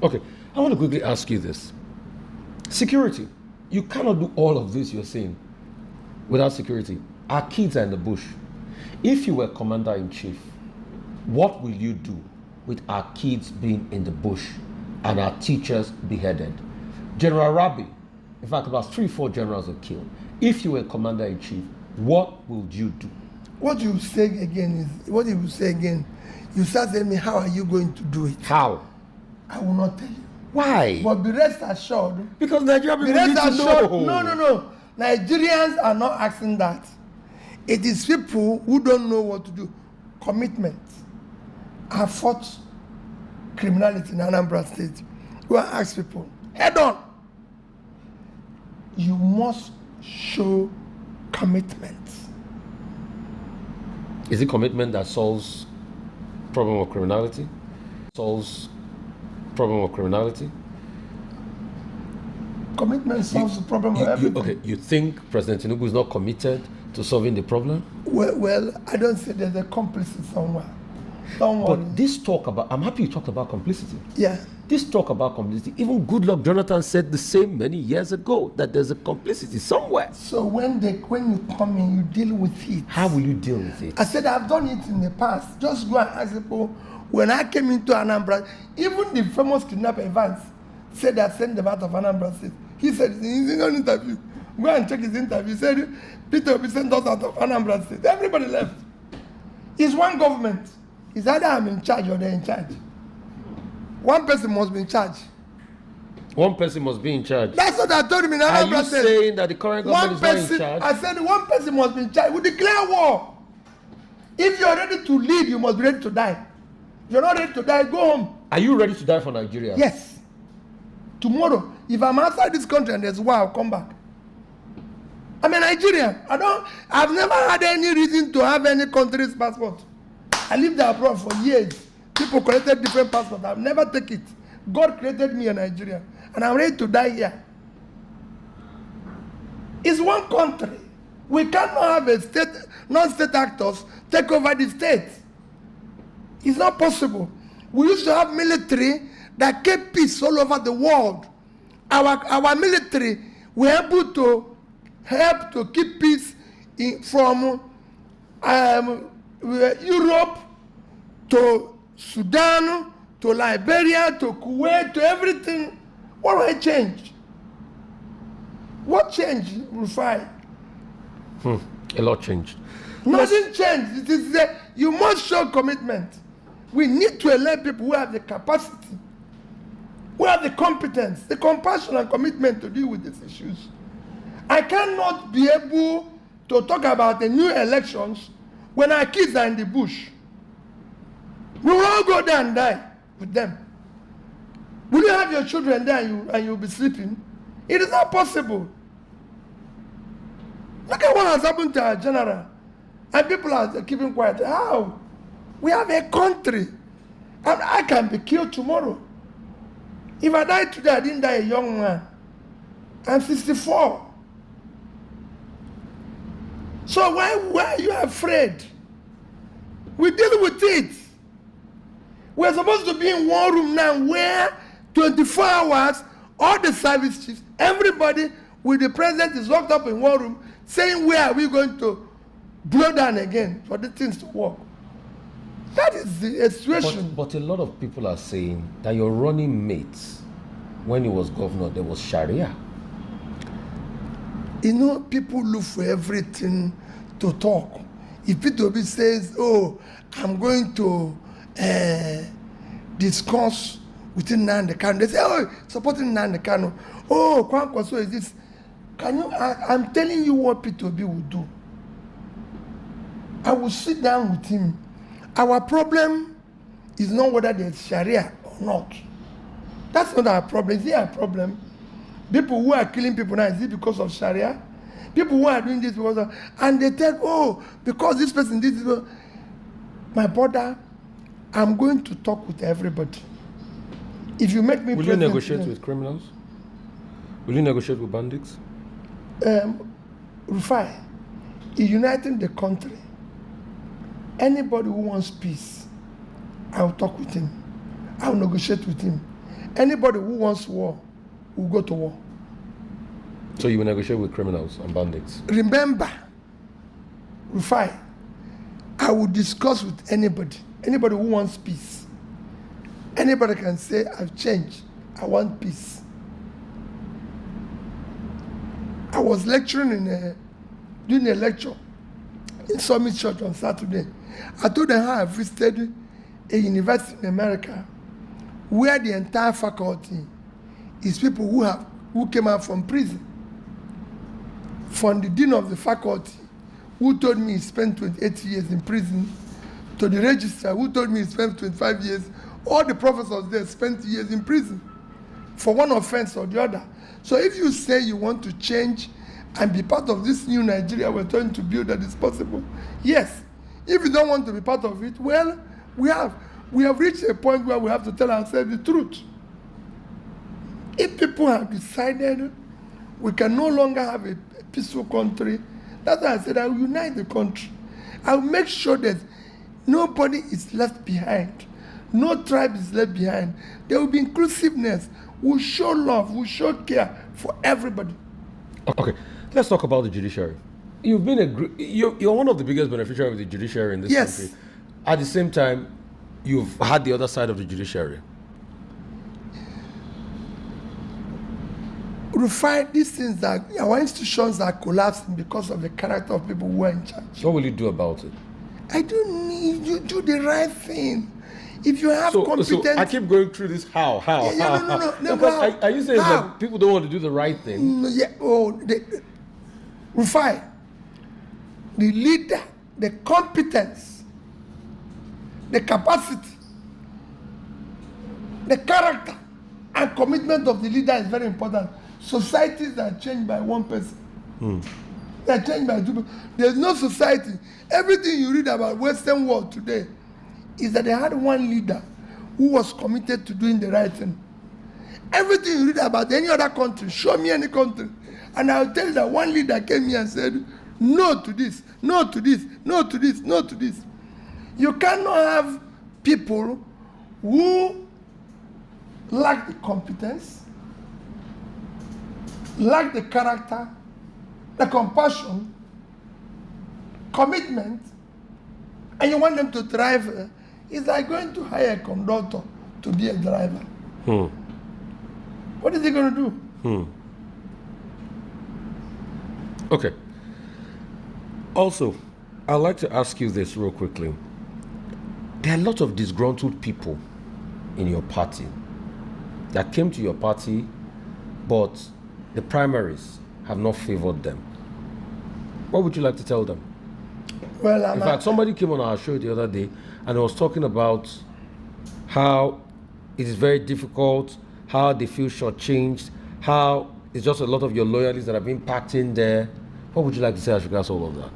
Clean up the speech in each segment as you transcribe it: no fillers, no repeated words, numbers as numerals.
Okay, I want to quickly ask you this. Security. You cannot do all of this you're saying without security. Our kids are in the bush. If you were commander-in-chief, what will you do with our kids being in the bush and our teachers beheaded? General Rabi, in fact, about 3-4 generals were killed. If you were commander-in-chief, what would you do? What you say again, you start telling me, how are you going to do it? How? I will not tell you. Why? But be rest assured. Because Nigeria people need to know. No. Nigerians are not asking that. It is people who don't know what to do. Commitment. I fought criminality in Anambra State. Go and ask people, head on. You must show commitment. Is it commitment that solves problem of criminality? Solves problem of criminality? Commitment solves the problem of everything. Okay, you think President Tinubu is not committed to solving the problem? Well, I don't say there's a complicity somewhere. But this talk about, I'm happy you talked about complicity. Yeah. This talk about complicity, even Goodluck Jonathan said the same many years ago, that there's a complicity somewhere. So when you come in, you deal with it. How will you deal with it? I said I've done it in the past. Just go and ask people. When I came into Anambra, even the famous kidnapper Evans said I sent them out of Anambra State. He said in his interview, go and check his interview. He said Peter will be sent us out of Anambra State. Everybody left. It's one government. It's either I'm in charge or they're in charge. One person must be in charge. One person must be in charge. That's what I told him in Anambra State. Are you saying that the current government is not in charge? I said one person must be in charge. We declare war. If you're ready to lead, you must be ready to die. If you're not ready to die, go home. Are you ready to die for Nigeria? Yes. Tomorrow, if I'm outside this country and there's war, I'll come back. I'm a Nigerian. I've never had any reason to have any country's passport. I lived abroad for years. People collected different passports. I've never taken it. God created me a Nigerian. And I'm ready to die here. It's one country. We cannot have a state, non-state actors take over the state. It's not possible. We used to have military that kept peace all over the world. Our military were able to help to keep peace from Europe to Sudan to Liberia to Kuwait to everything. What changed? What changed, Rufai? A lot changed. Nothing changed. It is you must show commitment. We need to elect people who have the capacity, who have the competence, the compassion and commitment to deal with these issues. I cannot be able to talk about the new elections when our kids are in the bush. We will all go there and die with them. Will you have your children there and you'll be sleeping? It is not possible. Look at what has happened to our general. And people are keeping quiet. How? We have a country. And I can be killed tomorrow. If I die today, I didn't die a young man. I'm 64. So why are you afraid? We deal with it. We're supposed to be in one room now where 24 hours, all the service chiefs, everybody with the president is locked up in one room saying where are we going to blow down again for the things to work. That is the situation. But a lot of people are saying that your running mates, when he was governor, there was Sharia. You know, people look for everything to talk. If Peter says, oh, I'm going to discuss within Nnamdi Kanu, they say, oh, supporting Nnamdi Kanu. Oh, Kwankwaso is this. I'm telling you what Peter Obi will do. I will sit down with him. Our problem is not whether there's Sharia or not. That's not our problem. Is it our problem? People who are killing people now, is it because of Sharia? People who are doing this because of, and they tell, oh, because this person did this. My brother, I'm going to talk with everybody. If you make me will you negotiate with criminals? Will you negotiate with bandits? Rufai, in uniting the country, anybody who wants peace, I'll talk with him. I'll negotiate with him. Anybody who wants war will go to war. So you will negotiate with criminals and bandits? Remember, Rufai, I will discuss with anybody who wants peace. Anybody can say, I've changed, I want peace. I was lecturing doing a lecture in Summit Church on Saturday. I told them how I visited a university in America where the entire faculty is people who came out from prison. From the dean of the faculty, who told me he spent 28 years in prison, to the registrar, who told me he spent 25 years, all the professors there spent years in prison for one offense or the other. So if you say you want to change and be part of this new Nigeria we're trying to build that is possible, yes. If you don't want to be part of it, well, we have reached a point where we have to tell ourselves the truth. If people have decided we can no longer have a peaceful country, that's why I said I will unite the country. I will make sure that nobody is left behind. No tribe is left behind. There will be inclusiveness. We'll show love. We'll show care for everybody. Okay, let's talk about the judiciary. You've been you're one of the biggest beneficiaries of the judiciary in this country. At the same time, you've had the other side of the judiciary. Rufai, these things that our institutions are collapsing because of the character of people who are in charge. What will you do about it? I don't need you to do the right thing. If you have competent... So I keep going through this how. No, are you saying that people don't want to do the right thing? Rufai, the leader, the competence, the capacity, the character and commitment of the leader is very important. Societies are changed by one person. They are changed by two people. There's no society. Everything you read about Western world today is that they had one leader who was committed to doing the right thing. Everything you read about any other country, show me any country, and I'll tell you that one leader came here and said, no to this, no to this, no to this, no to this. You cannot have people who lack the competence, lack the character, the compassion, commitment, and you want them to drive. It's like going to hire a conductor to be a driver. What is he going to do? Okay. Also, I'd like to ask you this real quickly. There are a lot of disgruntled people in your party that came to your party, but the primaries have not favored them. What would you like to tell them? Well, in fact, somebody came on our show the other day and was talking about how it is very difficult, how they feel shortchanged, how it's just a lot of your loyalties that have been packed in there. What would you like to say as regards all of that?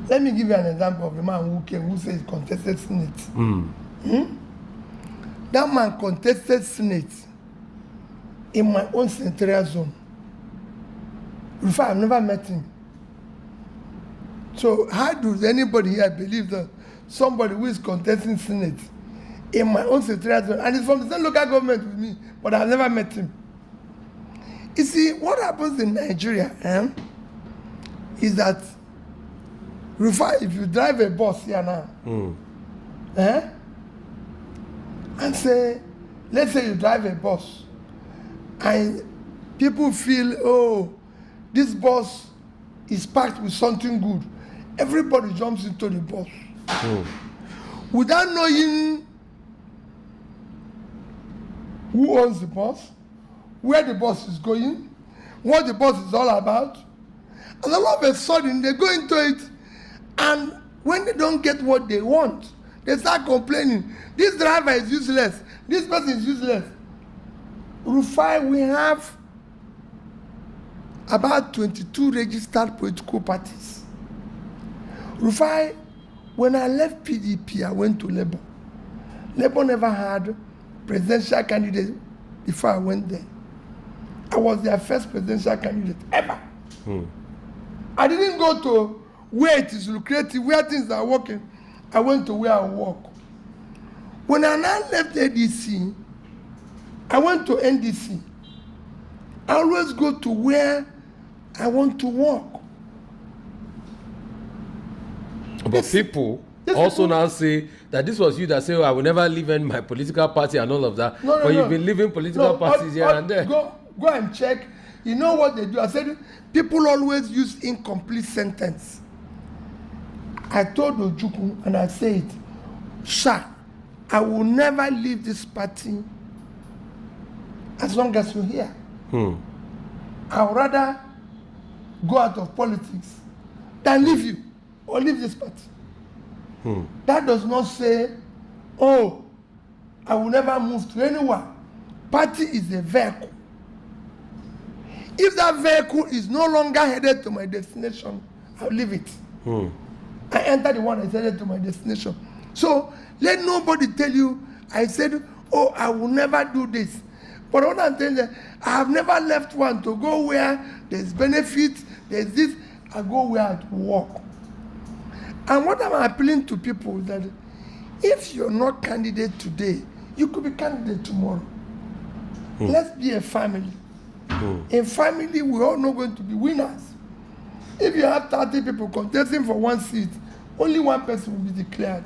Let me give you an example of a man who came, who says contested Senate. That man contested Senate in my own senatorial zone. In fact, I've never met him. So how does anybody here believe that somebody who is contesting Senate in my own senatorial zone, and he's from the same local government with me, but I've never met him? You see, what happens in Nigeria is that, Rufai, if you drive a bus here now, and say, let's say you drive a bus, and people feel, oh, this bus is packed with something good. Everybody jumps into the bus. Without knowing who owns the bus, where the bus is going, what the bus is all about. And all of a sudden, they go into it, and when they don't get what they want, they start complaining. This driver is useless. This person is useless. Rufai, we have about 22 registered political parties. Rufai, when I left PDP, I went to Labour. Labour never had presidential candidate before I went there. I was their first presidential candidate ever. I didn't go to where it is lucrative, where things are working. I went to where I work. When I now left ADC, I went to NDC. I always go to where I want to work. But people also now say that this was you that say, oh, I will never leave in my political party and all of that. No, but you've been leaving political parties here and there. Go and check. You know what they do? I said, people always use incomplete sentence. I told Ojukwu and I said, sir, I will never leave this party as long as you're here. I would rather go out of politics than leave you or leave this party. That does not say, oh, I will never move to anyone. Party is a vehicle. If that vehicle is no longer headed to my destination, I'll leave it. I enter the one that's headed to my destination. So let nobody tell you, I said, oh, I will never do this. But what I'm telling you, I have never left one to go where there's benefits, there's this, I go where I work. And what I'm appealing to people is that if you're not candidate today, you could be candidate tomorrow. Let's be a family. In family, we're all not going to be winners. If you have 30 people contesting for one seat, only one person will be declared.